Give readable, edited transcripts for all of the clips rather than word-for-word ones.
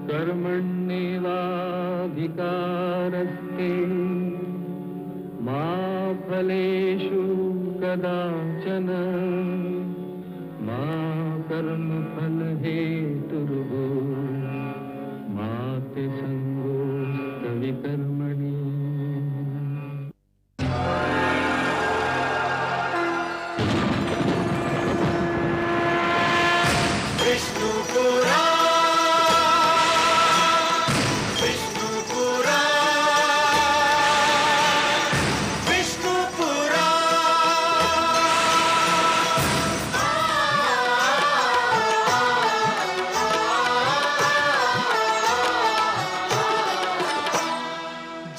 कर्मण्येवाधिकारस्ते मा फलेषु कदाचन मा कर्मफलहेतुर्भूः मा ते संगोऽस्त्वविकर्मणि।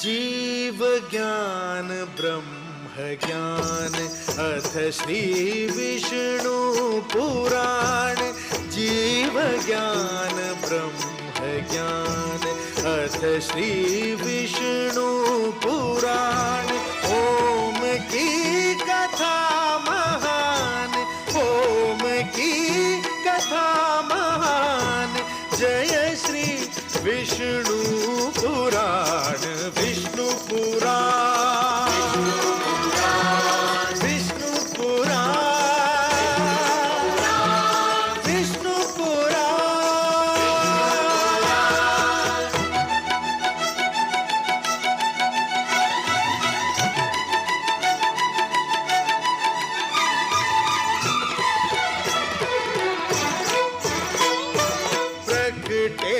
जीव ज्ञान ब्रह्म ज्ञान अथ श्री विष्णु पुराण। जीव ज्ञान ब्रह्म ज्ञान अथ श्री विष्णु पुराण। ओम की कथा महान, ओम की कथा महान। जय श्री विष्णु पुराण, विष्णु पुराण, विष्णु पुराण, विष्णु पुराण। प्रगटे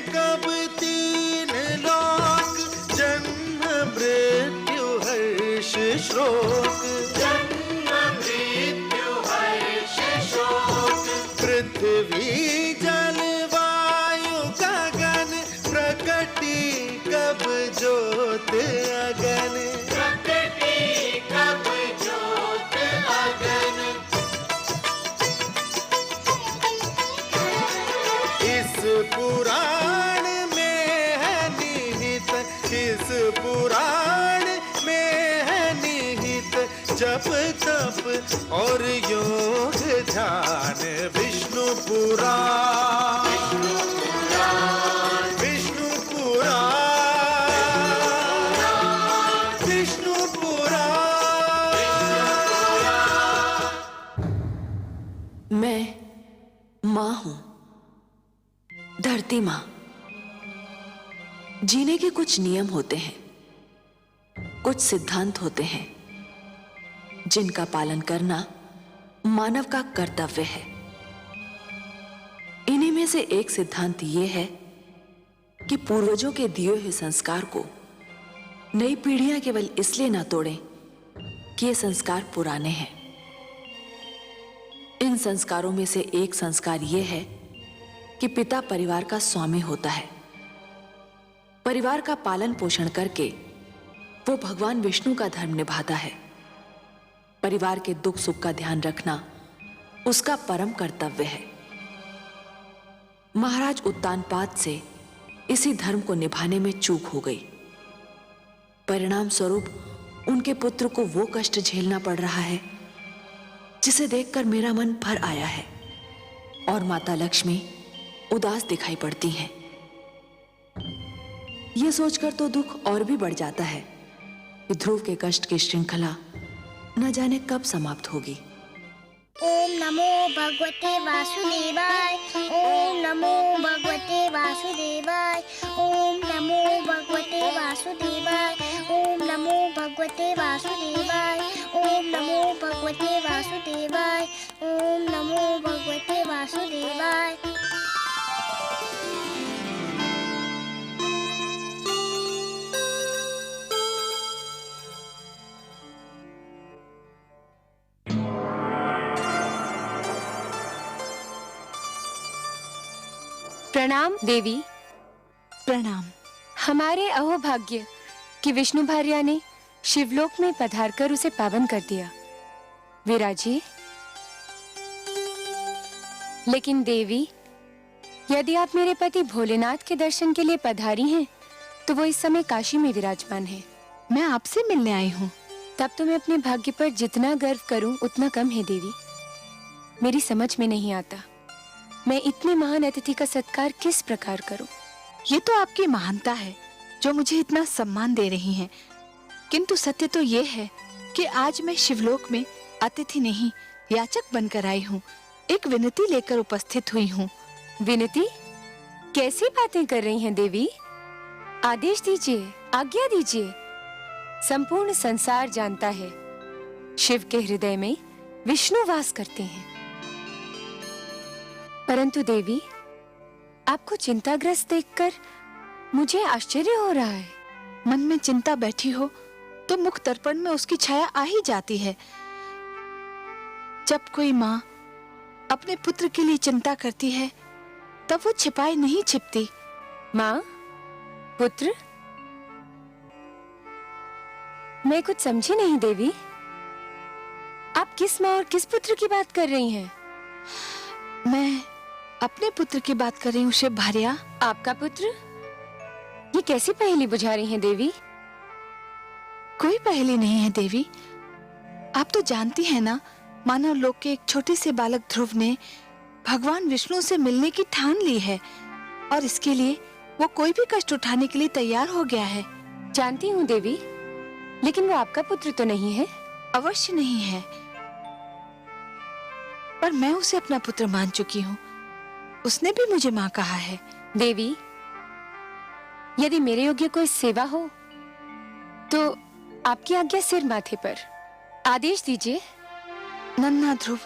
कब तीन लोक, जन्म मृत्यु हर्ष शोक। जन्म मृत्यु हर्ष शोक। पृथ्वी जल वायु गगन, प्रकटी कब ज्योत अगन। प्रकटी कब ज्योत अगन। इस पुराण में है निहित, इस पुराण में है निहित जप तप और योग ध्यान। विष्णु पुराण, विष्णु पुराण, विष्णु पुराण। मैं माँ हूँ, धरती माँ। जीने के कुछ नियम होते हैं, कुछ सिद्धांत होते हैं जिनका पालन करना मानव का कर्तव्य है। इन्हीं में से एक सिद्धांत यह है कि पूर्वजों के दिए हुए संस्कार को नई पीढ़ियां केवल इसलिए ना तोड़ें कि ये संस्कार पुराने हैं। इन संस्कारों में से एक संस्कार यह है कि पिता परिवार का स्वामी होता है। परिवार का पालन पोषण करके वो भगवान विष्णु का धर्म निभाता है। परिवार के दुख सुख का ध्यान रखना उसका परम कर्तव्य है। महाराज उत्तानपाद से इसी धर्म को निभाने में चूक हो गई। परिणाम स्वरूप उनके पुत्र को वो कष्ट झेलना पड़ रहा है जिसे देखकर मेरा मन भर आया है और माता लक्ष्मी उदास दिखाई पड़ती हैं। यह सोचकर तो दुख और भी बढ़ जाता है कि ध्रुव के कष्ट की श्रृंखला न जाने कब समाप्त होगी। ओम नमो भगवते वासुदेवाय, ओम नमो भगवते वासुदेवाय, ओम नमो भगवते वासुदेवाय, ओम नमो भगवते वासुदेवाय, ओम नमो भगवते वासुदेवाय, ओम नमो भगवते वासुदेवाय। प्रणाम देवी। प्रणाम। हमारे अहोभाग्य कि विष्णु भार्या ने शिवलोक में पधारकर उसे पावन कर दिया। विराजिए। लेकिन देवी, यदि आप मेरे पति भोलेनाथ के दर्शन के लिए पधारी हैं, तो वो इस समय काशी में विराजमान है। मैं आपसे मिलने आई हूँ। तब तो मैं अपने भाग्य पर जितना गर्व करूं उतना कम है देवी। मेरी समझ में नहीं आता मैं इतने महान अतिथि का सत्कार किस प्रकार करूं। ये तो आपकी महानता है जो मुझे इतना सम्मान दे रही हैं। किंतु सत्य तो ये है कि आज मैं शिवलोक में अतिथि नहीं याचक बनकर आई हूँ। एक विनती लेकर उपस्थित हुई हूँ। विनती? कैसी बातें कर रही हैं देवी? आदेश दीजिए, आज्ञा दीजिए। संपूर्ण संसार जानता है शिव के हृदय में विष्णु वास करते हैं। परंतु देवी, आपको चिंताग्रस्त देखकर मुझे आश्चर्य हो रहा है। मन में चिंता बैठी हो तो मुख दर्पण में उसकी छाया आ ही जाती है। जब कोई माँ अपने पुत्र के लिए चिंता करती है तब वो छिपाई नहीं छिपती। माँ, पुत्र? मैं कुछ समझी नहीं देवी। आप किस माँ और किस पुत्र की बात कर रही हैं? मैं अपने पुत्र की बात कर रही हूँ शिव भार्या। आपका पुत्र? ये कैसी पहेली बुझा रही हैं देवी? कोई पहेली नहीं है देवी। आप तो जानती हैं ना, मानव लोक के एक छोटे से बालक ध्रुव ने भगवान विष्णु से मिलने की ठान ली है और इसके लिए वो कोई भी कष्ट उठाने के लिए तैयार हो गया है। जानती हूँ देवी, लेकिन वो आपका पुत्र तो नहीं है। अवश्य नहीं है, पर मैं उसे अपना पुत्र मान चुकी हूँ। उसने भी मुझे माँ कहा है। देवी, यदि मेरे योग्य कोई सेवा हो तो आपकी आज्ञा सिर माथे पर। आदेश दीजिए। नन्हा ध्रुव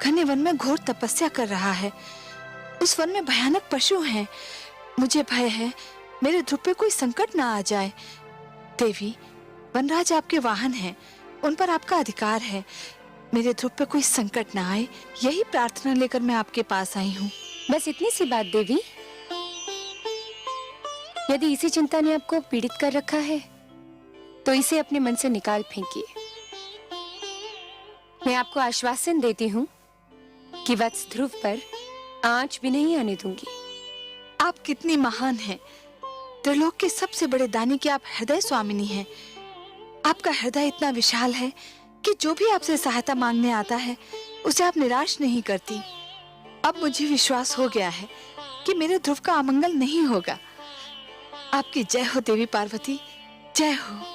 घने वन में घोर तपस्या कर रहा है। उस वन में भयानक पशु हैं। मुझे भय है मेरे ध्रुव पे कोई संकट ना आ जाए। देवी, वनराज आपके वाहन हैं, उन पर आपका अधिकार है। मेरे ध्रुव पे कोई संकट ना आए, यही प्रार्थना लेकर मैं आपके पास आई हूँ। बस इतनी सी बात देवी। यदि इसी चिंता ने आपको पीड़ित कर रखा है तो इसे अपने मन से निकाल फेंकिए। मैं आपको आश्वासन देती हूँ कि वत्स ध्रुव पर आंच भी नहीं आने दूंगी। आप कितनी महान हैं। त्रिलोक के सबसे बड़े दानी की आप हृदय स्वामिनी हैं। आपका हृदय इतना विशाल है कि जो भी आपसे सहायता मांगने आता है उसे आप निराश नहीं करती। अब मुझे विश्वास हो गया है कि मेरे ध्रुव का अमंगल नहीं होगा। आपकी जय हो देवी पार्वती, जय हो।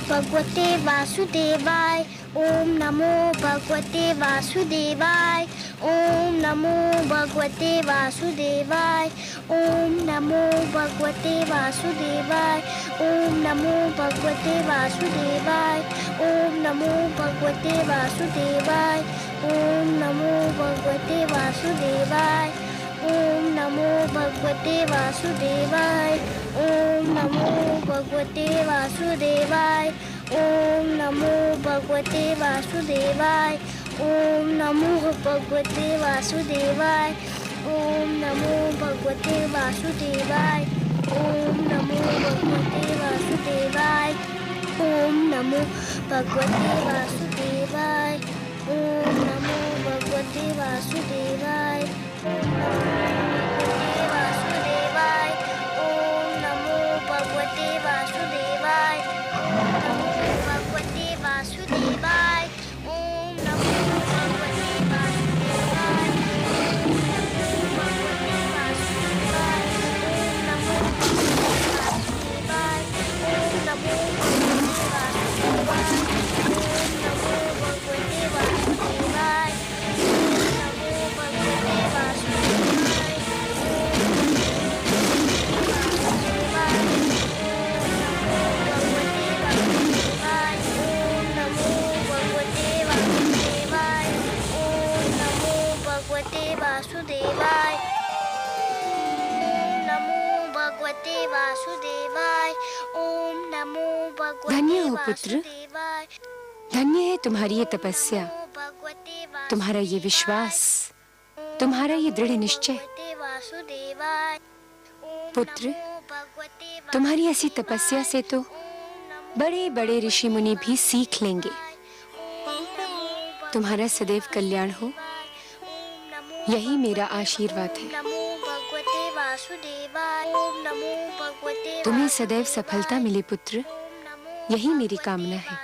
भगवते वासुदेवाय। ओम नमो भगवते वासुदेवाय। ओम नमो भगवते वासुदेवाय। ओम नमो भगवते वासुदेवाय। ओम नमो भगवते वासुदेवाय। ओम नमो भगवते वासुदेवाय। ओम नमो भगवते वासुदेवाय। ओम नमो भगवते वासुदेवाय। ओम नमो भगवते वासुदेवाय। ओम नमो भगवते वासुदेवाय। ओम नमो भगवते वासुदेवाय। ओम नमो भगवते वासुदेवाय। ओम नमो भगवते वासुदेवाय। ओम नमो भगवते वासुदेवाय। ओम नमो भगवते वासुदेवाय। ओम नमो भगवते वासुदेवाय। ओम नमो भगवते वासुदेवाय। ओम नमो भगवते वासुदेवाय। ओम नमो भगवते वासुदेवाय। वासुदेवाय। ओम नमो भगवते वासुदेवाय। ओम नमो भगवते धन्य हो पुत्र, वासुदेवाय। धन्य है तुम्हारी ये तपस्या, भगवते तुम्हारा ये विश्वास, तुम्हारा ये दृढ़ निश्चय। वासुदेवाय। पुत्र, तुम्हारी ऐसी तपस्या से तो बड़े बड़े ऋषि मुनि भी सीख लेंगे। तुम्हारा सदैव कल्याण हो, यही मेरा आशीर्वाद है। तुम्हें सदैव सफलता मिले पुत्र, यही मेरी कामना है।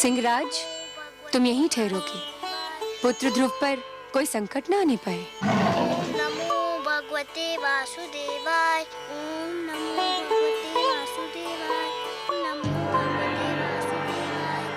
सिंहराज, तुम यहीं ठहरोगे। पुत्र ध्रुव पर कोई संकट न आने पाए। नमो भगवते वासुदेवाय। ओम नमो भगवते वासुदेवाय। नमो भगवते वासुदेवाय।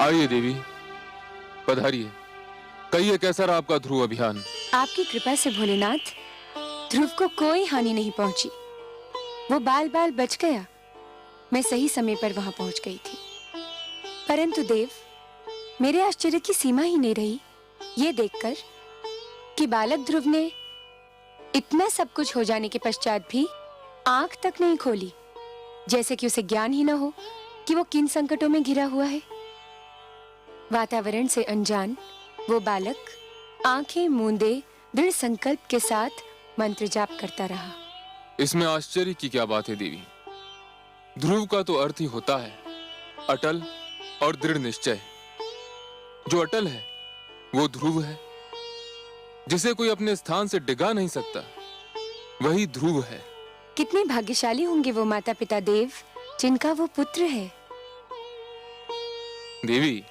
आइए देवी, पधारिए। कहिए कैसा रहा आपका ध्रुव अभियान? आपकी कृपा से भोलेनाथ, ध्रुव को कोई हानि नहीं पहुंची। वो बाल बाल बच गया। मैं सही समय पर वहां पहुंच गई थी। परंतु देव, मेरे आश्चर्य की सीमा ही नहीं रही ये देखकर कि बालक ध्रुव ने इतना सब कुछ हो जाने के पश्चात भी आंख तक नहीं खोली, जैसे कि उसे ज्ञान ही न हो कि वो किन संकटों में घिरा हुआ है। वातावरण से अनजान वो बालक आंखें मूंदे दृढ़ संकल्प के साथ मंत्र जाप करता रहा। इसमें आश्चर्य की क्या बात है देवी? ध्रुव का तो अर्थ ही होता है अटल और दृढ़ निश्चय। जो अटल है वो ध्रुव है, जिसे कोई अपने स्थान से डिगा नहीं सकता, वही ध्रुव है। कितने भाग्यशाली होंगे वो माता पिता देव जिनका वो पुत्र है। देवी,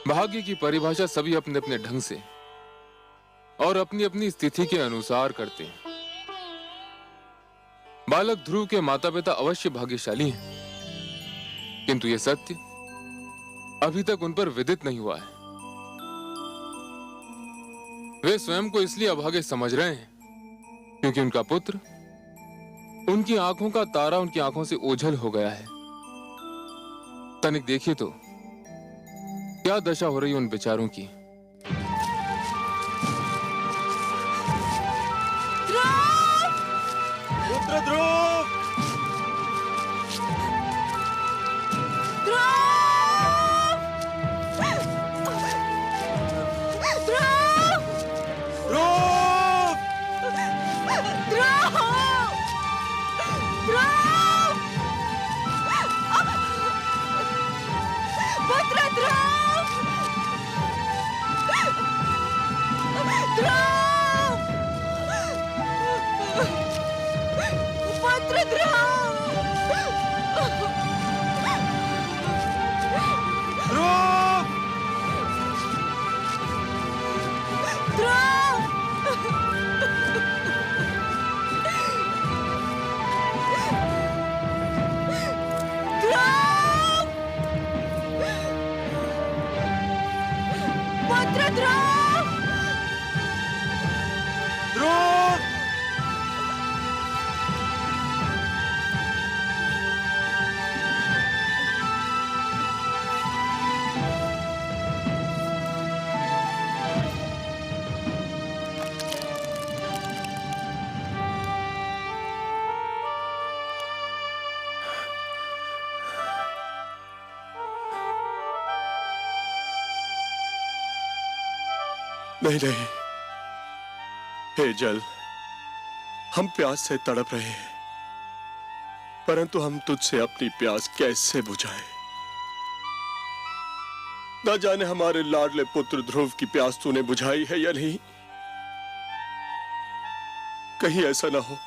भाग्य की परिभाषा सभी अपने अपने ढंग से और अपनी अपनी स्थिति के अनुसार करते हैं। बालक ध्रुव के माता पिता अवश्य भाग्यशाली हैं, किंतु यह सत्य अभी तक उन पर विदित नहीं हुआ है। वे स्वयं को इसलिए अभागे समझ रहे हैं क्योंकि उनका पुत्र उनकी आंखों का तारा उनकी आंखों से ओझल हो गया है। तनिक देखिए तो क्या दशा हो रही उन बेचारों की। पुत्र ध्रुव, नहीं नहीं, हे जल, हम प्यास से तड़प रहे हैं, परंतु हम तुझसे अपनी प्यास कैसे बुझाएं? न जाने हमारे लाडले पुत्र ध्रुव की प्यास तूने बुझाई है या नहीं। कहीं ऐसा ना हो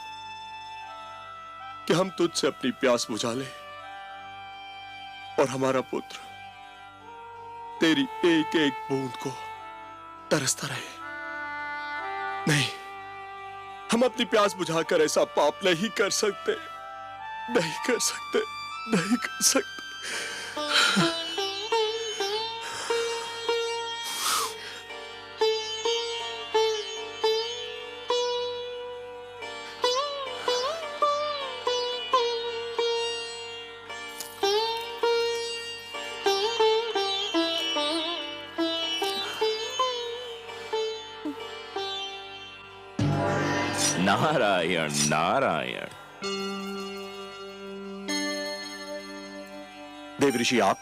कि हम तुझसे अपनी प्यास बुझा लें और हमारा पुत्र तेरी एक एक बूंद को तरसता रहे। नहीं, हम अपनी प्यास बुझाकर ऐसा पाप नहीं कर सकते, नहीं कर सकते, नहीं कर सकते। नारायण नारायण। देव ऋषि, आप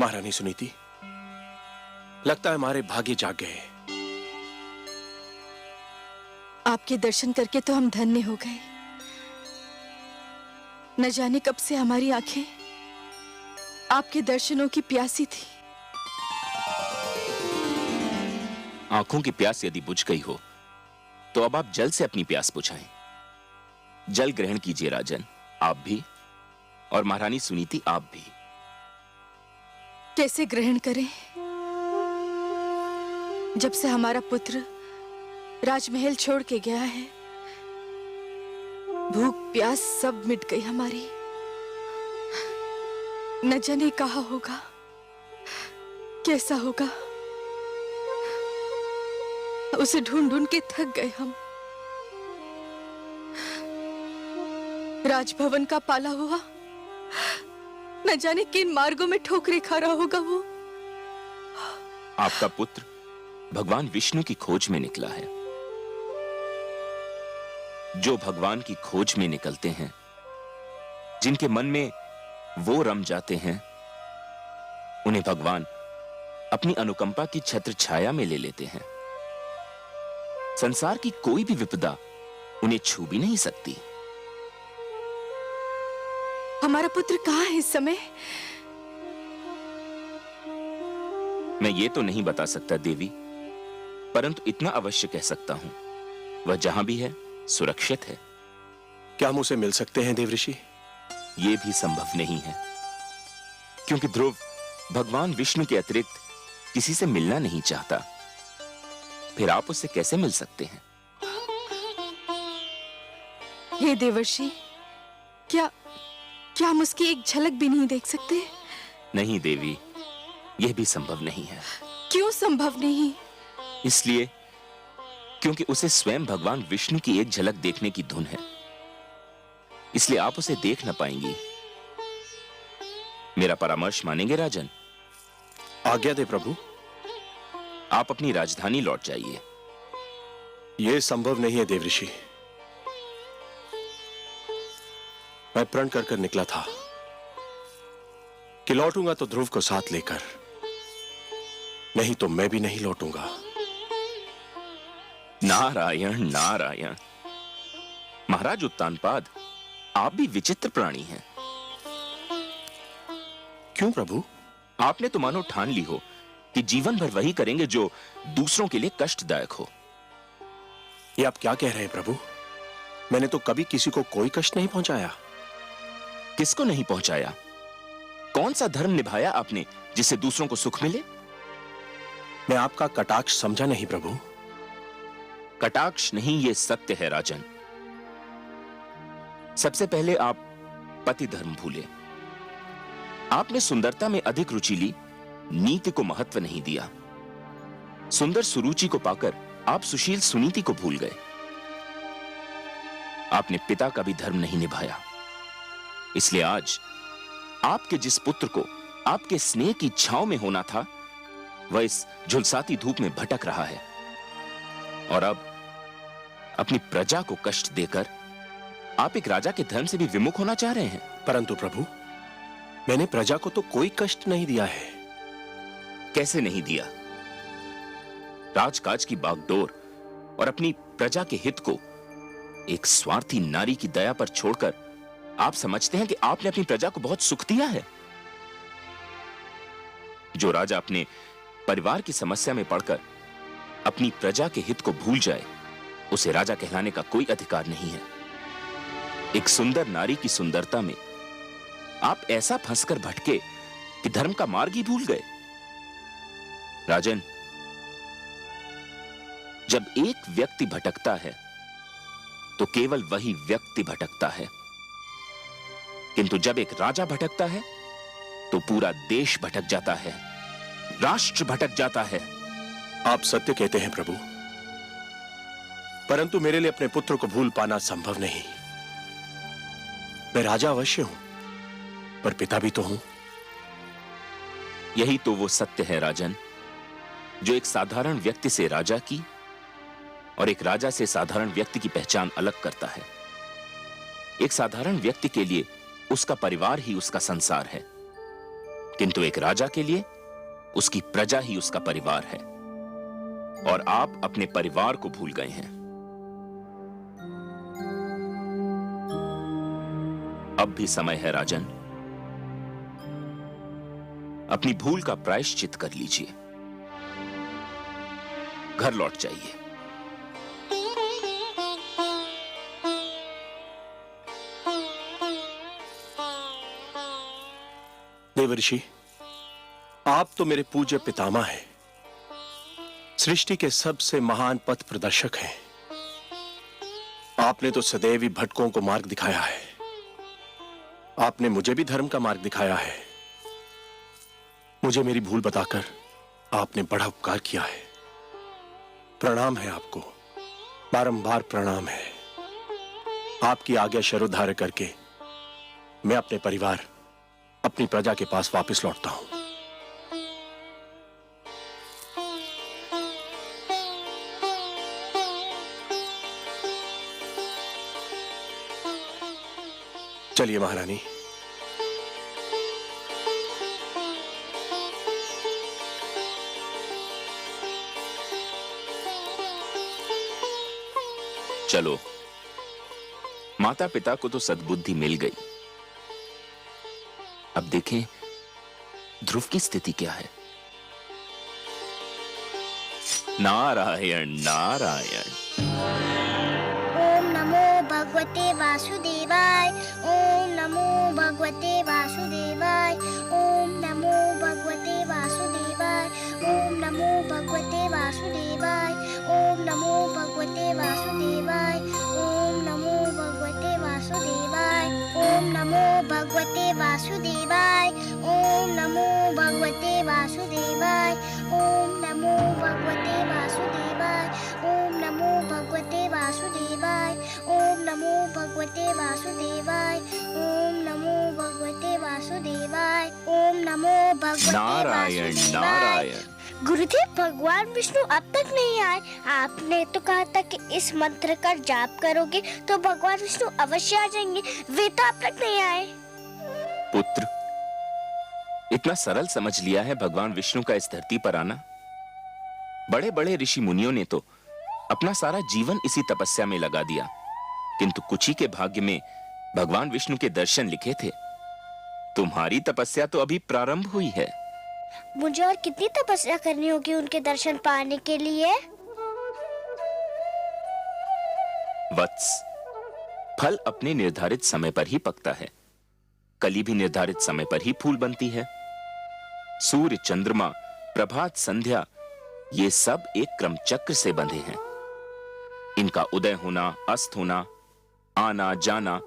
महारानी सुनीति, लगता है हमारे भाग्य जाग गए। आपके दर्शन करके तो हम धन्य हो गए। न जाने कब से हमारी आंखें आपके दर्शनों की प्यासी थी। आंखों की प्यास यदि बुझ गई हो तो अब आप जल से अपनी प्यास बुझाएं। जल ग्रहण कीजिए राजन, आप भी, और महारानी सुनीति आप भी। कैसे ग्रहण करें? जब से हमारा पुत्र राजमहल छोड़ के गया है, भूख प्यास सब मिट गई हमारी। न जाने कहा होगा, कैसा होगा, उसे ढूंढ ढूंढ के थक गए हम। राजभवन का पाला हुआ न जाने किन मार्गों में ठोकरे खा रहा होगा वो। आपका पुत्र भगवान विष्णु की खोज में निकला है। जो भगवान की खोज में निकलते हैं, जिनके मन में वो रम जाते हैं, उन्हें भगवान अपनी अनुकंपा की छत्र छाया में ले लेते हैं। संसार की कोई भी विपदा उन्हें छू भी नहीं सकती। हमारा पुत्र कहाँ है इस समय? मैं ये तो नहीं बता सकता देवी, परंतु इतना अवश्य कह सकता हूं, वह जहां भी है सुरक्षित है। क्या हम उसे मिल सकते हैं देवऋषि? यह भी संभव नहीं है, क्योंकि ध्रुव भगवान विष्णु के अतिरिक्त किसी से मिलना नहीं चाहता। फिर आप उससे कैसे मिल सकते हैं? हे देवर्षि, क्या हम उसकी एक झलक भी नहीं देख सकते? नहीं देवी, यह भी संभव नहीं है। क्यों संभव नहीं? इसलिए क्योंकि उसे स्वयं भगवान विष्णु की एक झलक देखने की धुन है, इसलिए आप उसे देख न पाएंगी। मेरा परामर्श मानेंगे राजन? आज्ञा दे प्रभु। आप अपनी राजधानी लौट जाइए। यह संभव नहीं है देवऋषि। मैं प्रण कर कर निकला था कि लौटूंगा तो ध्रुव को साथ लेकर, नहीं तो मैं भी नहीं लौटूंगा। नारायण नारायण। महाराज उत्तानपाद, आप भी विचित्र प्राणी हैं। क्यों प्रभु? आपने तो मानो ठान ली हो कि जीवन भर वही करेंगे जो दूसरों के लिए कष्टदायक हो। ये आप क्या कह रहे हैं प्रभु? मैंने तो कभी किसी को कोई कष्ट नहीं पहुंचाया। किसको नहीं पहुंचाया? कौन सा धर्म निभाया आपने जिससे दूसरों को सुख मिले? मैं आपका कटाक्ष समझा नहीं प्रभु। कटाक्ष नहीं, ये सत्य है राजन। सबसे पहले आप पति धर्म भूले। आपने सुंदरता में अधिक रुचि ली, नीति को महत्व नहीं दिया। सुंदर सुरुचि को पाकर आप सुशील सुनीति को भूल गए। आपने पिता का भी धर्म नहीं निभाया, इसलिए आज आपके जिस पुत्र को आपके स्नेह की छांव में होना था, वह इस झुलसाती धूप में भटक रहा है। और अब अपनी प्रजा को कष्ट देकर आप एक राजा के धर्म से भी विमुख होना चाह रहे हैं। परंतु प्रभु, मैंने प्रजा को तो कोई कष्ट नहीं दिया है। कैसे नहीं दिया? राजकाज की बागडोर और अपनी प्रजा के हित को एक स्वार्थी नारी की दया पर छोड़कर आप समझते हैं कि आपने अपनी प्रजा को बहुत सुख दिया है। जो राजा अपने परिवार की समस्या में पड़कर अपनी प्रजा के हित को भूल जाए, उसे राजा कहलाने का कोई अधिकार नहीं है। एक सुंदर नारी की सुंदरता में आप ऐसा फंसकर भटके कि धर्म का मार्ग ही भूल गए। राजन, जब एक व्यक्ति भटकता है तो केवल वही व्यक्ति भटकता है, किंतु जब एक राजा भटकता है तो पूरा देश भटक जाता है, राष्ट्र भटक जाता है। आप सत्य कहते हैं प्रभु, परंतु मेरे लिए अपने पुत्र को भूल पाना संभव नहीं। मैं राजा अवश्य हूं, पर पिता भी तो हूं। यही तो वो सत्य है राजन, जो एक साधारण व्यक्ति से राजा की और एक राजा से साधारण व्यक्ति की पहचान अलग करता है। एक साधारण व्यक्ति के लिए उसका परिवार ही उसका संसार है, किंतु एक राजा के लिए उसकी प्रजा ही उसका परिवार है, और आप अपने परिवार को भूल गए हैं। अब भी समय है राजन, अपनी भूल का प्रायश्चित कर लीजिए, घर लौट जाइए। देवर्षि, आप तो मेरे पूज्य पितामह हैं, सृष्टि के सबसे महान पथ प्रदर्शक हैं। आपने तो सदैव ही भटकों को मार्ग दिखाया है। आपने मुझे भी धर्म का मार्ग दिखाया है। मुझे मेरी भूल बताकर आपने बड़ा उपकार किया है। प्रणाम है आपको, बारंबार प्रणाम है। आपकी आज्ञा शरोधार्य करके मैं अपने परिवार, अपनी प्रजा के पास वापस लौटता हूं। चलिए महारानी। चलो, माता पिता को तो सद्बुद्धि मिल गई। अब देखें ध्रुव की स्थिति क्या है। नारायण नारायण। ओम नमो भगवते वासुदेवाय। ओम नमो भगवते वासुदेवाय। ओम नमो भगवते वासुदेवाय। ओम नमो भगवते वासुदेवाय। ओम नमो भगवते वासुदेवाय। ओम नमो भगवते वासुदेवाय। ओम नमो भगवते वासुदेवाय। ओम नमो भगवते वासुदेवाय। ओम नमो भगवते वासुदेवाय। ओम नमो भगवते वासुदेवाय। ओम नमो भगवते वासुदेवाय। ओम नमो भगवते वासुदेवाय। ओम नमो भगवते नारायण वासुदेवाय। नारायण। गुरुदेव, भगवान विष्णु अब तक नहीं आए। आपने तो कहा था कि इस मंत्र का जाप करोगे तो भगवान विष्णु अवश्य आ जाएंगे। वे तो अब तक नहीं आए। पुत्र, इतना सरल समझ लिया है भगवान विष्णु का इस धरती पर आना? बड़े बड़े ऋषि मुनियों ने तो अपना सारा जीवन इसी तपस्या में लगा दिया, किंतु कुछ ही के भाग्य में भगवान विष्णु के दर्शन लिखे थे। तुम्हारी तपस्या तो अभी प्रारंभ हुई है। मुझे और कितनी तपस्या करनी होगी उनके दर्शन पाने के लिए? वत्स, फल अपने निर्धारित समय पर ही पकता है। कली भी निर्धारित समय पर ही फूल बनती है। सूर्य, चंद्रमा, प्रभात, संध्या, ये सब एक क्रम चक्र से बंधे हैं। इनका उदय होना, अस्त होना, आना जाना,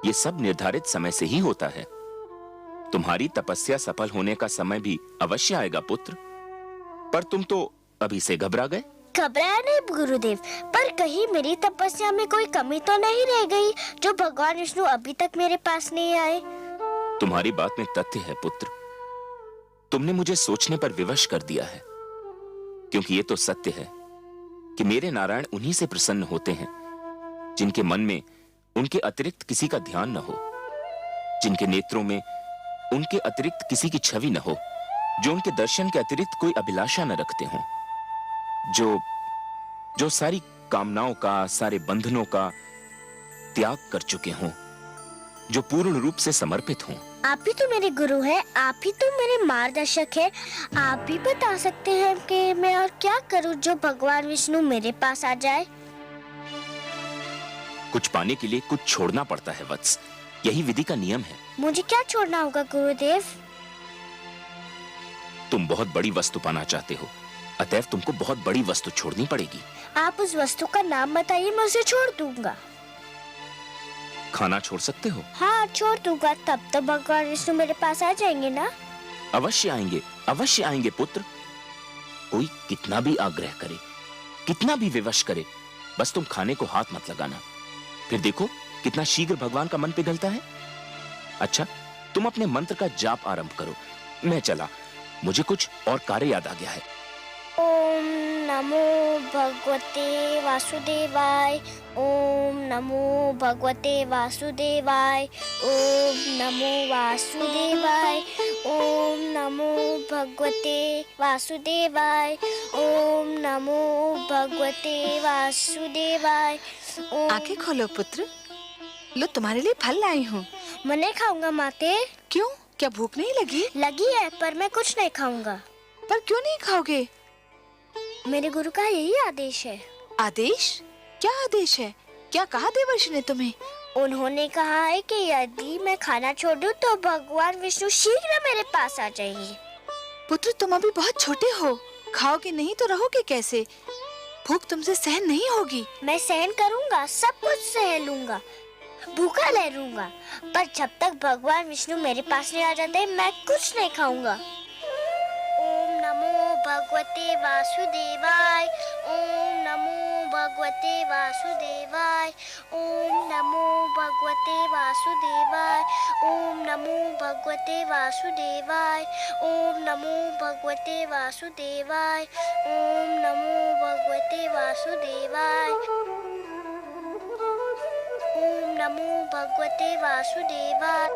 ये सब निर्धारित समय से ही होता है। तुम्हारी तपस्या सफल होने का समय भी अवश्य आएगा पुत्र, पर तुम तो अभी से घबरा गए। घबराया नहीं गुरुदेव, पर कहीं मेरी तपस्या में कोई कमी तो नहीं रह गई जो भगवान विष्णु अभी तक मेरे पास नहीं आए? तुम्हारी बात में तथ्य है पुत्र। तुमने मुझे सोचने पर विवश कर दिया है, क्योंकि ये तो सत्य है कि मेरे नारायण उन्हीं से प्रसन्न होते हैं जिनके मन में उनके अतिरिक्त किसी का ध्यान न हो, जिनके नेत्रों में उनके अतिरिक्त किसी की छवि न हो, जो उनके दर्शन के अतिरिक्त कोई अभिलाषा न रखते हों, जो सारी कामनाओं का, सारे बंधनों का त्याग कर चुके हों, जो पूर्ण रूप से समर्पित हों। आप ही तो मेरे गुरु हैं, आप ही तो मेरे मार्गदर्शक हैं। आप भी बता सकते हैं कि मैं और क्या करूं जो भगवान विष्णु मेरे पास आ जाए? कुछ पाने के लिए कुछ छोड़ना पड़ता है वत्स, यही विधि का नियम है। मुझे क्या छोड़ना होगा गुरुदेव? तुम बहुत बड़ी वस्तु पाना चाहते हो, अतएव तुमको बहुत बड़ी वस्तु छोड़नी पड़ेगी। आप उस वस्तु का नाम बताइए, मैं उसे छोड़ दूंगा। खाना छोड़ सकते हो? हाँ, छोड़ दूंगा। तब तो भगवान विष्णु मेरे पास आ जाएंगे ना? अवश्य आएंगे, अवश्य आएंगे पुत्र। कोई कितना भी आग्रह करे, कितना भी विवश करे, बस तुम खाने को हाथ मत लगाना। फिर देखो कितना शीघ्र भगवान का मन पिघलता है। अच्छा, तुम अपने मंत्र का जाप आरंभ करो, मैं चला, मुझे कुछ और कार्य याद आ गया है। ओम नमो भगवते वासुदेवाय। ओम नमो भगवते वासुदेवाय। ओम नमो वासुदेवाय। ओम नमो भगवते वासुदेवाय। ओम नमो भगवते वासुदेवाय। आंखें खोलो पुत्र, लो तुम्हारे लिए फल लाई हूँ। मैं नहीं खाऊंगा माते। क्यों, क्या भूख नहीं लगी? लगी है पर मैं कुछ नहीं खाऊंगा। पर क्यों नहीं खाओगे? मेरे गुरु का यही आदेश है। आदेश? क्या आदेश है? क्या कहा देवर्षि ने तुम्हें? उन्होंने कहा है कि यदि मैं खाना छोड़ दूं तो भगवान विष्णु शीघ्र मेरे पास आ जाएंगे। पुत्र तुम अभी बहुत छोटे हो, खाओगे नहीं तो रहोगे कैसे? भूख तुमसे सहन नहीं होगी। मैं सहन करूंगा, सब कुछ सह लूंगा, भूखा रह लूंगा, पर जब तक भगवान विष्णु मेरे पास नहीं आ जाते मैं कुछ नहीं खाऊंगा। ओम नमो भगवते वासुदेवाय। ओम नमो भगवते वासुदेवाय। ओम नमो भगवते वासुदेवाय। ओम नमो भगवते वासुदेवाय। ओम नमो भगवते वासुदेवाय। ओम नमो भगवते वासुदेवाय। ओम नमो भगवते वासुदेवाय।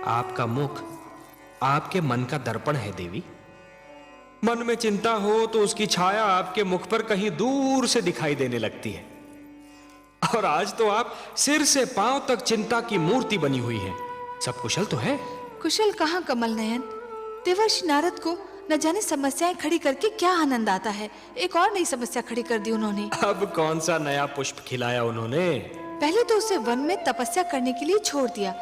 आपका मुख आपके मन का दर्पण है देवी। मन में चिंता हो तो उसकी छाया आपके मुख पर कहीं दूर से दिखाई देने लगती है। और आज तो आप सिर से पांव तक चिंता की मूर्ति बनी हुई हैं। सब कुशल तो है? कुशल कहाँ कमल नयन, देवर्षि नारद को न जाने समस्याएं खड़ी करके क्या आनंद आता है। एक और नई समस्या खड़ी कर दी उन्होंने। अब कौन सा नया पुष्प खिलाया उन्होंने? पहले तो उसे वन में तपस्या करने के लिए छोड़ दिया।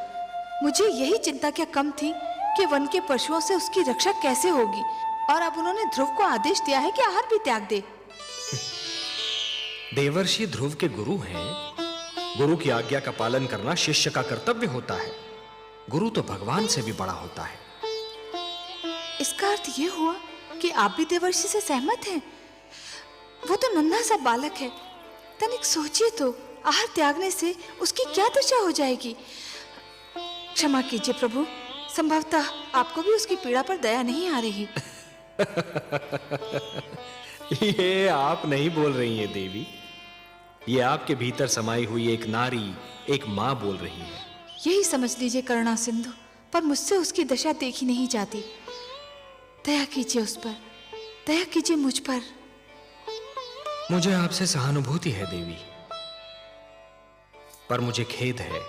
मुझे यही चिंता क्या कम थी कि वन के पशुओं से उसकी रक्षा कैसे होगी। और अब उन्होंने ध्रुव को आदेश दिया है कि आहार भी त्याग दे। देवर्षि ध्रुव के गुरु हैं। गुरु की आज्ञा का पालन करना शिष्य का कर्तव्य होता है। गुरु तो भगवान से भी बड़ा होता है। इसका अर्थ ये हुआ कि आप भी देवर्षि से सहमत हैं? वो तो नन्हा सा बालक है, तनिक सोचिए तो, आहार त्यागने से उसकी क्या दशा हो जाएगी। क्षमा कीजिए प्रभु, संभवतः आपको भी उसकी पीड़ा पर दया नहीं आ रही। ये आप नहीं बोल रही हैं देवी, ये आपके भीतर समाई हुई एक नारी, एक मां बोल रही है। यही समझ लीजिए करुणा सिंधु, पर मुझसे उसकी दशा देखी नहीं जाती। दया कीजिए उस पर, दया कीजिए मुझ पर। मुझे आपसे सहानुभूति है देवी, पर मुझे खेद है,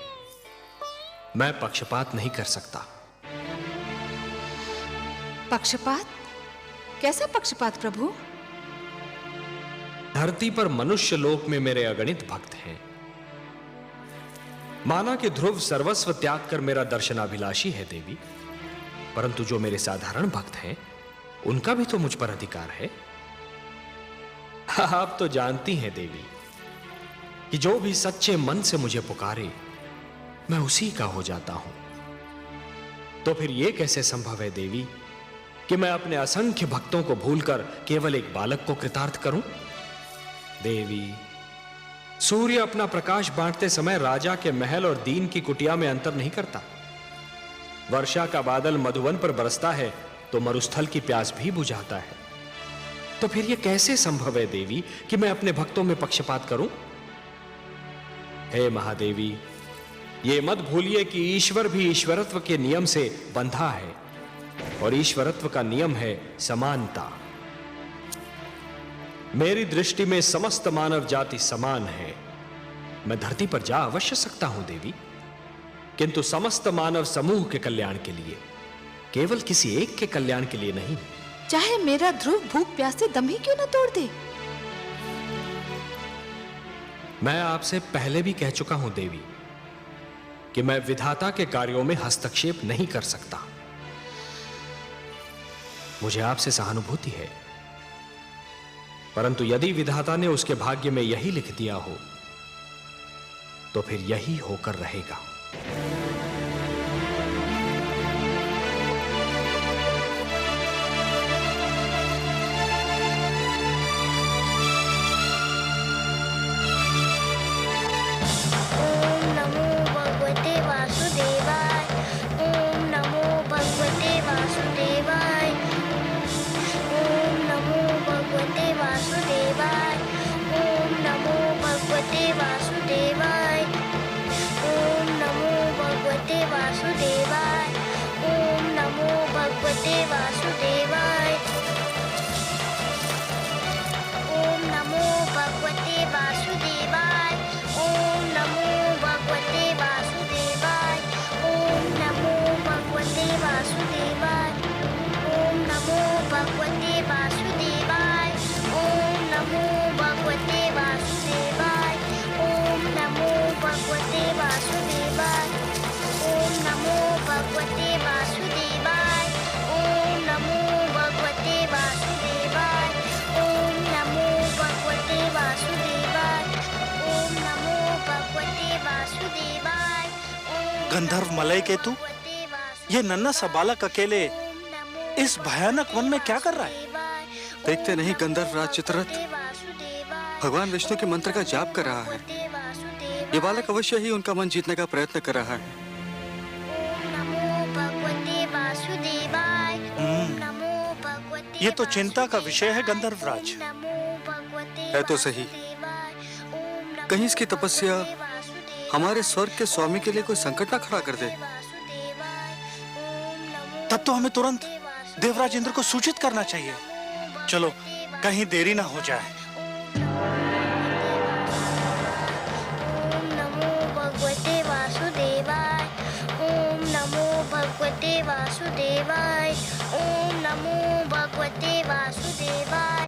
मैं पक्षपात नहीं कर सकता। पक्षपात? कैसा पक्षपात प्रभु? धरती पर मनुष्य लोक में मेरे अगणित भक्त हैं। माना कि ध्रुव सर्वस्व त्याग कर मेरा दर्शनाभिलाषी है देवी, परंतु जो मेरे साधारण भक्त हैं उनका भी तो मुझ पर अधिकार है। आप तो जानती हैं देवी कि जो भी सच्चे मन से मुझे पुकारे मैं उसी का हो जाता हूं। तो फिर यह कैसे संभव है देवी कि मैं अपने असंख्य भक्तों को भूलकर केवल एक बालक को कृतार्थ करूं? देवी, सूर्य अपना प्रकाश बांटते समय राजा के महल और दीन की कुटिया में अंतर नहीं करता। वर्षा का बादल मधुवन पर बरसता है तो मरुस्थल की प्यास भी बुझाता है। तो फिर यह कैसे संभव है देवी कि मैं अपने भक्तों में पक्षपात करूं? हे महादेवी, ये मत भूलिए कि ईश्वर भी ईश्वरत्व के नियम से बंधा है, और ईश्वरत्व का नियम है समानता। मेरी दृष्टि में समस्त मानव जाति समान है। मैं धरती पर जा अवश्य सकता हूं देवी, किंतु समस्त मानव समूह के कल्याण के लिए, केवल किसी एक के कल्याण के लिए नहीं। चाहे मेरा ध्रुव भूख प्यास से दम ही क्यों न तोड़ दे। मैं आपसे पहले भी कह चुका हूं देवी कि मैं विधाता के कार्यों में हस्तक्षेप नहीं कर सकता। मुझे आपसे सहानुभूति है, परंतु यदि विधाता ने उसके भाग्य में यही लिख दिया हो तो फिर यही होकर रहेगा। गंधर्व मलय केतु, ये नन्हा सा बालक अकेले इस भयानक वन में क्या कर रहा है? देखते नहीं गंधर्व राज चित्ररथ भगवान विष्णु के मंत्र का जाप कर रहा है। ये बालक अवश्य ही उनका मन जीतने का प्रयत्न कर रहा है। ये तो चिंता का विषय है गंधर्व राज। है तो सही, कहीं इसकी तपस्या हमारे स्वर्ग के स्वामी के लिए कोई संकट ना खड़ा कर दे। तब तो हमें तुरंत देवराज इंद्र को सूचित करना चाहिए। चलो, कहीं देरी ना हो जाए। ओम नमो भगवते वासुदेवाय, ओम नमो भगवते वासुदेवाय, ओम नमो भगवते वासुदेवाय।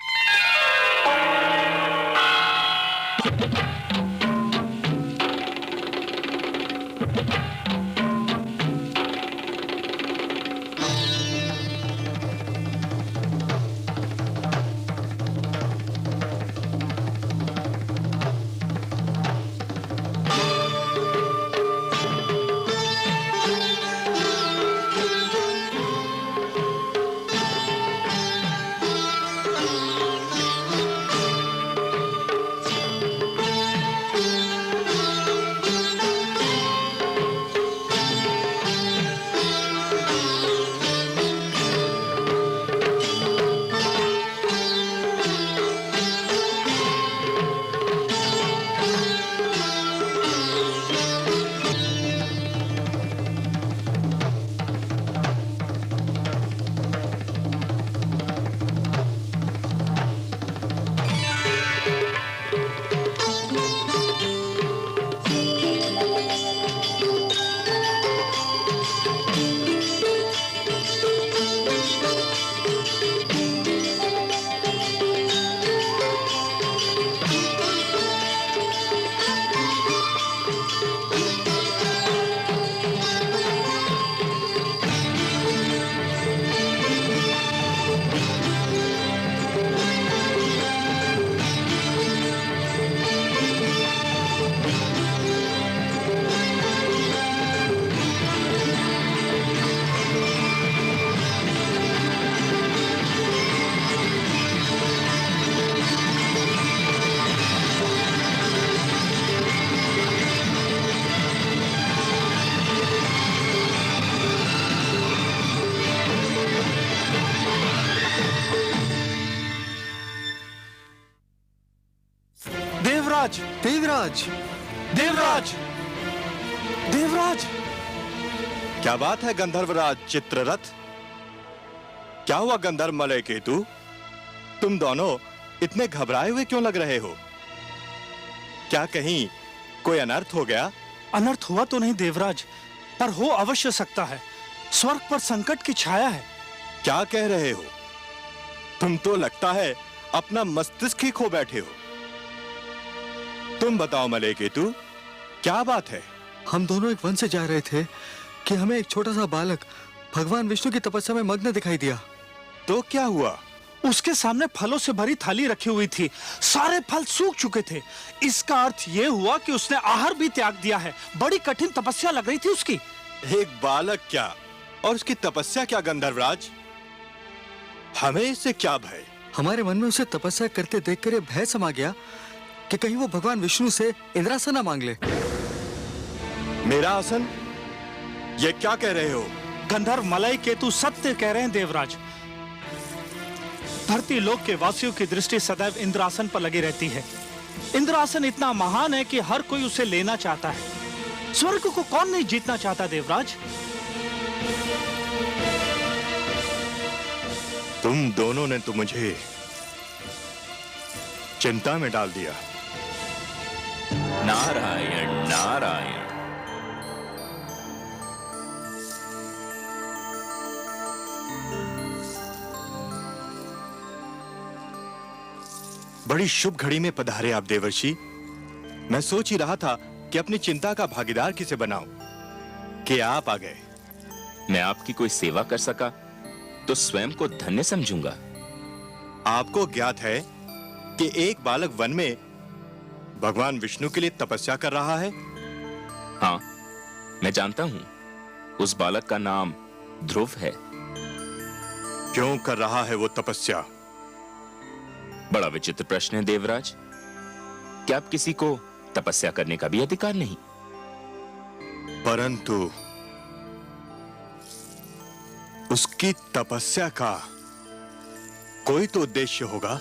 देवराज, देवराज, देवराज, देवराज! क्या बात है गंधर्वराज चित्ररथ? क्या हुआ गंधर्व मलय केतु? तुम दोनों इतने घबराए हुए क्यों लग रहे हो? क्या कहीं कोई अनर्थ हो गया? अनर्थ हुआ तो नहीं देवराज, पर हो अवश्य सकता है। स्वर्ग पर संकट की छाया है। क्या कह रहे हो? तुम तो लगता है अपना मस्तिष्क ही खो बैठे हो। तुम बताओ मलय केतु, क्या बात है? हम दोनों एक वन से जा रहे थे कि हमें एक छोटा सा बालक भगवान विष्णु की तपस्या में मग्न दिखाई दिया। तो क्या हुआ? उसके सामने फलों से भरी थाली रखी हुई थी। सारे फल सूख चुके थे। इसका अर्थ यह हुआ कि उसने आहार भी त्याग दिया है। बड़ी कठिन तपस्या लग रही थी उसकी। एक बालक क्या और उसकी तपस्या क्या गंधर्वराज? हमें इससे क्या भय? हमारे मन में उसे तपस्या करते देखकर ये भय समा गया कि कहीं वो भगवान विष्णु से इंद्रासन ना मांग ले। मेरा आसन? ये क्या कह रहे हो? गंधर्व मलय केतु सत्य कह रहे हैं देवराज। धरती लोक के वासियों की दृष्टि सदैव इंद्रासन पर लगी रहती है। इंद्रासन इतना महान है कि हर कोई उसे लेना चाहता है। स्वर्ग को कौन नहीं जीतना चाहता देवराज? तुम दोनों ने तो मुझे चिंता में डाल दिया। नारायण नारायण। बड़ी शुभ घड़ी में पधारे आप देवर्षि। मैं सोच ही रहा था कि अपनी चिंता का भागीदार किसे बनाऊं कि आप आ गए। मैं आपकी कोई सेवा कर सका तो स्वयं को धन्य समझूंगा। आपको ज्ञात है कि एक बालक वन में भगवान विष्णु के लिए तपस्या कर रहा है? हाँ, मैं जानता हूं। उस बालक का नाम ध्रुव है। क्यों कर रहा है वो तपस्या? बड़ा विचित्र प्रश्न है देवराज। क्या आप किसी को तपस्या करने का भी अधिकार नहीं? परंतु उसकी तपस्या का कोई तो उद्देश्य होगा।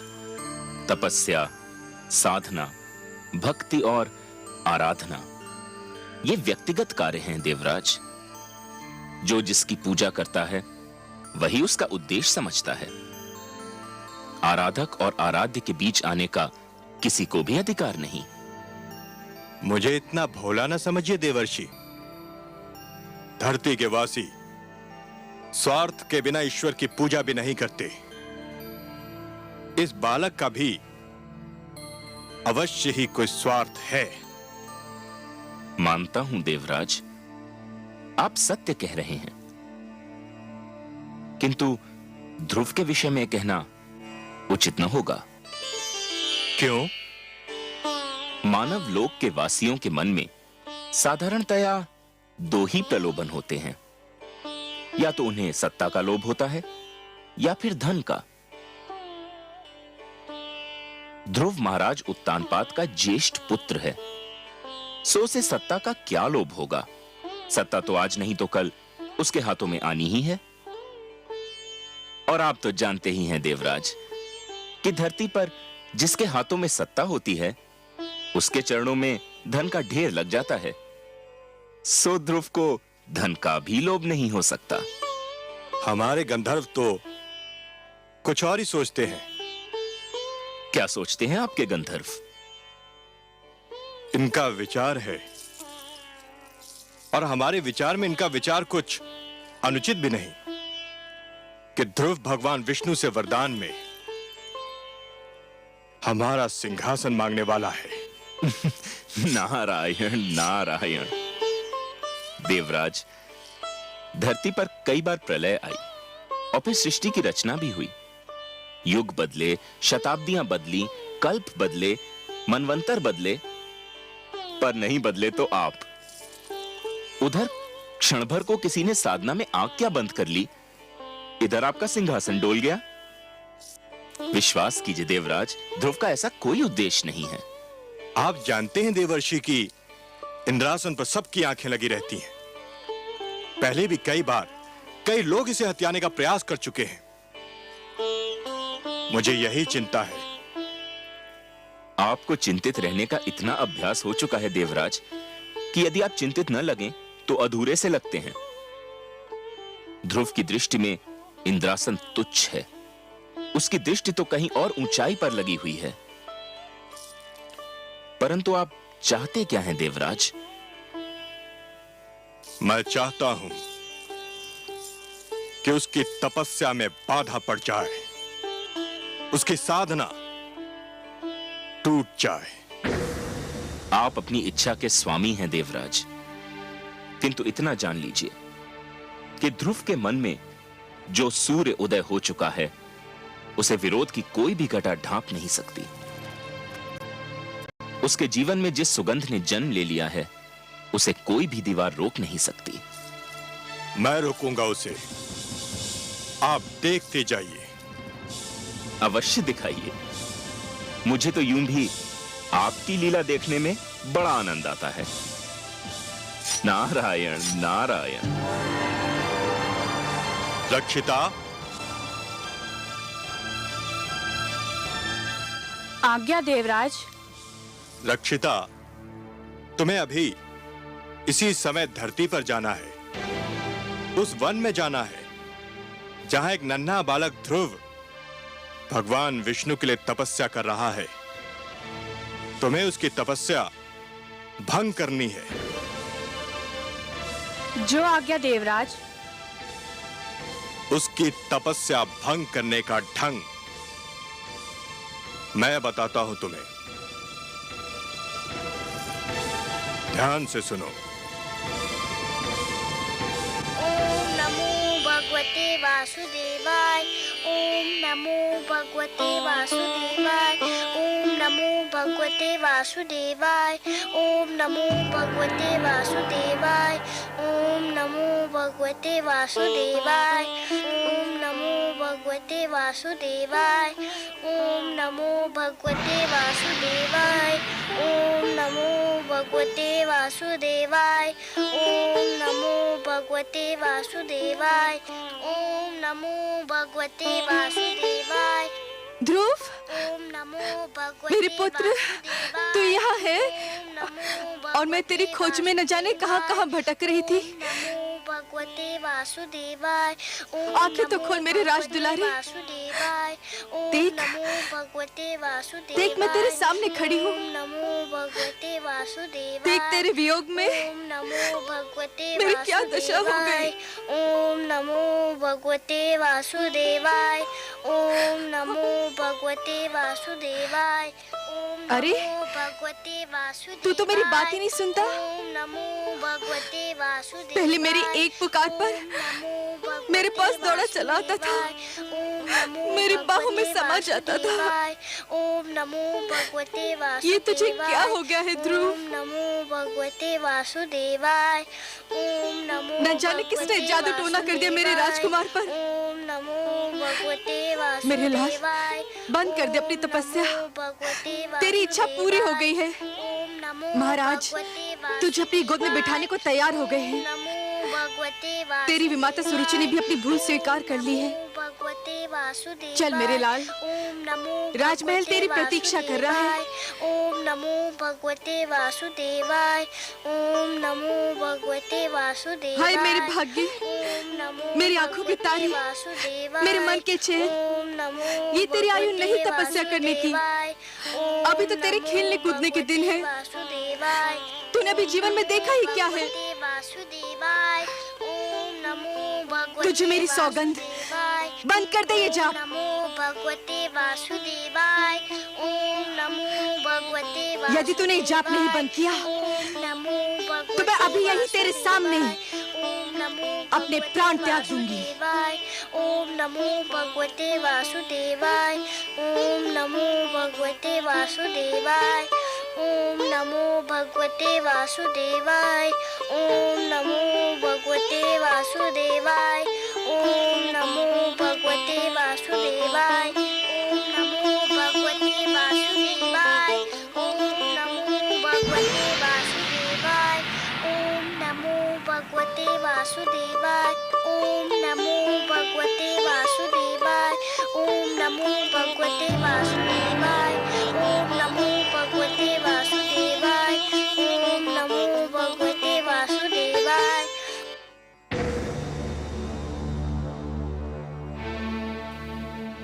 तपस्या, साधना, भक्ति और आराधना ये व्यक्तिगत कार्य हैं देवराज। जो जिसकी पूजा करता है वही उसका उद्देश्य समझता है। आराधक और आराध्य के बीच आने का किसी को भी अधिकार नहीं। मुझे इतना भोला न समझिए देवर्षि। धरती के वासी स्वार्थ के बिना ईश्वर की पूजा भी नहीं करते। इस बालक का भी अवश्य ही कोई स्वार्थ है। मानता हूं देवराज, आप सत्य कह रहे हैं, किंतु ध्रुव के विषय में कहना उचित न होगा। क्यों? मानव लोक के वासियों के मन में साधारणतया दो ही प्रलोभन होते हैं। या तो उन्हें सत्ता का लोभ होता है या फिर धन का। ध्रुव महाराज उत्तानपाद का ज्येष्ठ पुत्र है, सो उसे सत्ता का क्या लोभ होगा? सत्ता तो आज नहीं तो कल उसके हाथों में आनी ही है। और आप तो जानते ही हैं देवराज कि धरती पर जिसके हाथों में सत्ता होती है उसके चरणों में धन का ढेर लग जाता है। सो ध्रुव को धन का भी लोभ नहीं हो सकता। हमारे गंधर्व तो कुछ और ही सोचते हैं। क्या सोचते हैं आपके गंधर्व? इनका विचार है, और हमारे विचार में इनका विचार कुछ अनुचित भी नहीं, कि ध्रुव भगवान विष्णु से वरदान में हमारा सिंहासन मांगने वाला है। नारायण नारायण। देवराज, धरती पर कई बार प्रलय आई और फिर सृष्टि की रचना भी हुई। युग बदले, शताब्दियां बदली, कल्प बदले, मनवंतर बदले, पर नहीं बदले तो आप। उधर क्षण भर को किसी ने साधना में आंख क्या बंद कर ली, इधर आपका सिंहासन डोल गया। विश्वास कीजिए देवराज, ध्रुव का ऐसा कोई उद्देश्य नहीं है। आप जानते हैं देवर्षि की इंद्रासन पर सबकी आंखें लगी रहती हैं। पहले भी कई बार कई लोग इसे हत्याने का प्रयास कर चुके हैं। मुझे यही चिंता है। आपको चिंतित रहने का इतना अभ्यास हो चुका है देवराज कि यदि आप चिंतित न लगें तो अधूरे से लगते हैं। ध्रुव की दृष्टि में इंद्रासन तुच्छ है। उसकी दृष्टि तो कहीं और ऊंचाई पर लगी हुई है। परंतु आप चाहते क्या हैं देवराज? मैं चाहता हूं कि उसकी तपस्या में बाधा पड़ जाए, उसकी साधना टूट जाए। आप अपनी इच्छा के स्वामी हैं देवराज, किंतु इतना जान लीजिए कि ध्रुव के मन में जो सूर्य उदय हो चुका है उसे विरोध की कोई भी घटा ढांप नहीं सकती। उसके जीवन में जिस सुगंध ने जन्म ले लिया है उसे कोई भी दीवार रोक नहीं सकती। मैं रोकूंगा उसे, आप देखते जाइए। अवश्य दिखाइए। मुझे तो यूं भी आपकी लीला देखने में बड़ा आनंद आता है। नारायण नारायण। रक्षिता, आज्ञा देवराज। रक्षिता, तुम्हें अभी इसी समय धरती पर जाना है, उस वन में जाना है जहां एक नन्हा बालक ध्रुव भगवान विष्णु के लिए तपस्या कर रहा है। तुम्हें उसकी तपस्या भंग करनी है। जो आज्ञा देवराज। उसकी तपस्या भंग करने का ढंग मैं बताता हूं तुम्हें। ध्यान से सुनो। ओम नमो भगवते वासुदेवाय। ओम नमो भगवते वासुदेवाय। ओम नमो भगवते वासुदेवाय। ओम नमो भगवते वासुदेवाय। ओम नमो भगवते वासुदेवाय। ओम नमो भगवते वासुदेवाय। ओम नमो भगवते वासुदेवाय। ओम नमो भगवते वासुदेवाय। ओम नमो भगवते वासुदेवाय। ओम नमो भगवते वासुदेवाय। ध्रुव, ओम नमो भगवते मेरे पुत्र, तू यहाँ है और मैं तेरी खोज में न जाने कहाँ भटक रही थी। भगवते वासुदेवाय। आंखें तो खोल मेरे राज दुलारे। देख, भगवते वासुदेवाय। देख मैं तेरे सामने खड़ी हूँ। नमो भगवते वासुदेवाय। देख तेरे वियोग में नमो भगवते मेरी क्या दशा हो गई। ओम नमो भगवते वासुदेवाय। ओम नमो भगवते वासुदेवाय। अरे, भगवते वासुदेवाय। तू तो मेरी बात ही नहीं सुनता। ओम नमो भगवते वासुदेवाय। पहले मेरी एक पुकार पर मेरे पास दौड़ा चला आता था, मेरी बाहों में समा जाता था। ओम नमो भगवते वासुदेवाय। ये तुझे क्या हो गया है ध्रुव? ओम नमो भगवते वासुदेवाय। ओम नमो न जाने किसने जादू टोना कर दिया मेरे राजकुमार पर। ओम नमो भगवते वासुदेवाय। मेरे लाल, बंद कर दे अपनी तपस्या। तेरी इच्छा पूरी हो गई है। महाराज, तुझे अपनी गोद में बिठाने को तैयार हो गए हैं। तेरी विमाता सुरुचि ने भी अपनी भूल स्वीकार कर ली है। चल मेरे लाल, राजमहल तेरी प्रतीक्षा कर रहा है। ओम नमो भगवते वासुदेवाय। ओम नमो भगवते वासुदेवाय। हाय मेरे भाग्य, मेरी आंखों के तारे, मेरे मन के चैन। ये तेरी आयु नहीं तपस्या करने की, अभी तो तेरे खेलने कूदने के दिन है। तूने अभी जीवन में देखा ही क्या है। तुझे मेरी सौगंध, बंद कर दे ये जाप। नमो भगवते वासुदेवाय। ओम नमो भगवते वासुदेवाय। यदि तूने जाप नहीं बंद किया तो मैं अभी यही तेरे सामने अपने प्राण त्याग दूंगी। ओम नमो भगवते वासुदेवाय। ओम नमो भगवते वासुदेवाय। ओम नमो भगवते वासुदेवाय। ओम नमो भगवते वासुदेवाय। ओम नमो भगवते वासुदेवाय। ओम नमो भगवते वासुदेवाय। ओम नमो भगवते वासुदेवाय। ओम नमो भगवते वासुदेवाय। ओम नमो भगवते वासुदेवाय। ओम नमो भगवते वासुदेवाय। ओम नमो भगवते वासुदेवाय। ओम नमो भगवते वासुदेवाय।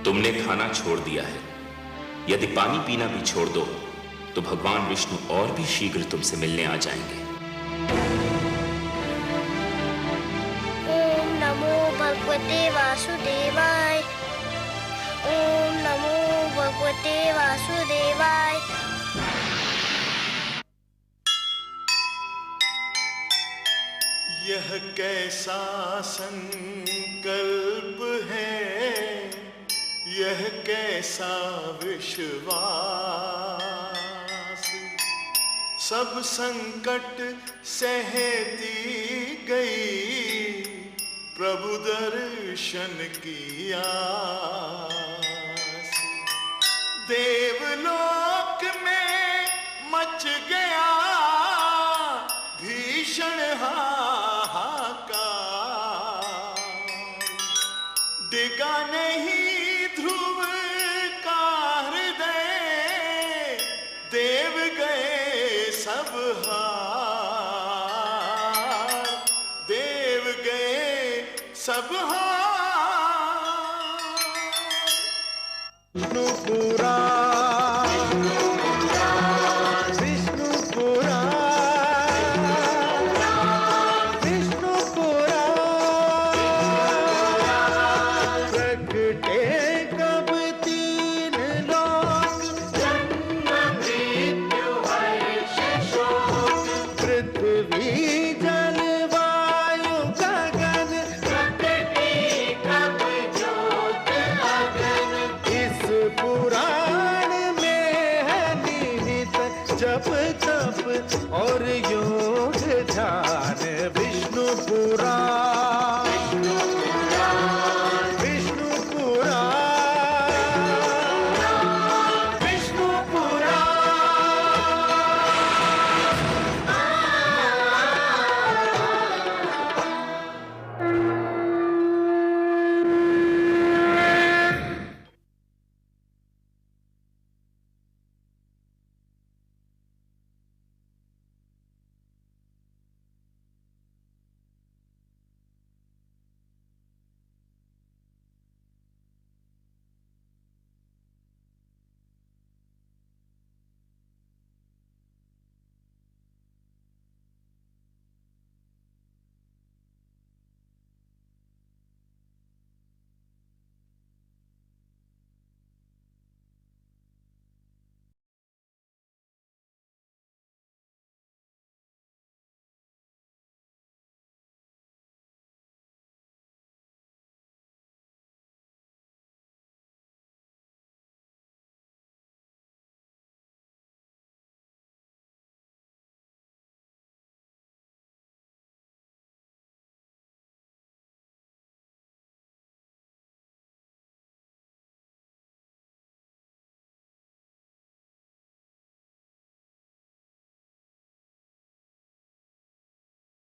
तुमने खाना छोड़ दिया है। यदि पानी पीना भी छोड़ दो तो भगवान विष्णु और भी शीघ्र तुमसे मिलने आ जाएंगे। ओम नमो भगवते वासुदेवाय। ओम नमो भगवते वासुदेवाय। यह कैसा संकल्प है, यह कैसा विश्वास। सब संकट सहती गई, प्रभु दर्शन की आस। देवलोक में मच गया भीषण हाहाकार। डिगा नहीं ध्रुव